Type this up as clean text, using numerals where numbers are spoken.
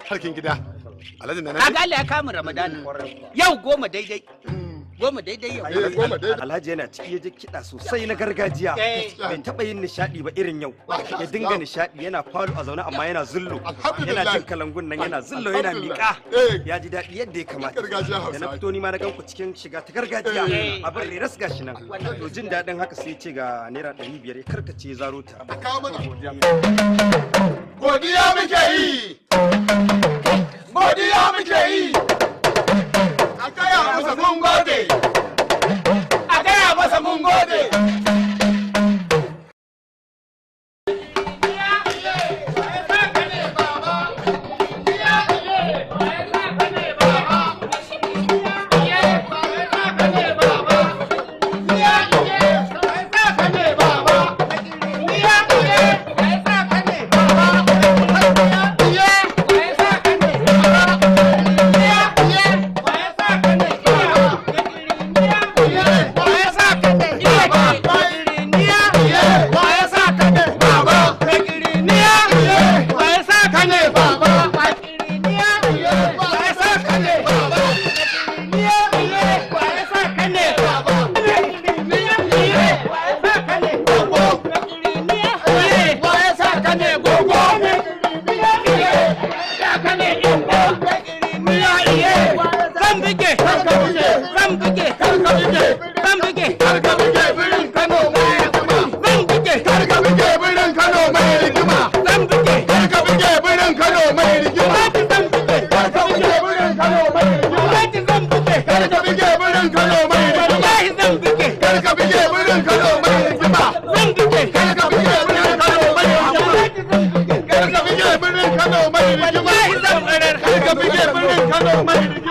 Harkin gida. Alhaji nan. Kaga Allah ya kama Ramadan. Yau 10 daidai. 10 daidai yau. Alhaji yana ciki yaje kiɗa sosai na gargajiya. Bai taɓa yin nishaɗi ba irin yau. Ya dinga nishaɗi yana falo a zaune amma yana zullo. Yana jin kalangun nan yana zullo yana miƙa. Ya ji daɗi yadda ya kamata. Da na fito ni ma na gan ku cikin shiga ta gargajiya. Abin reras gashi nan. To jin daɗin haka sai ce ga naira 500 ya karkace zaro ta. Godiya muke yi. Godiya muke yi. A gaya masa mun gode. A gaya masa mun gode. Kano mai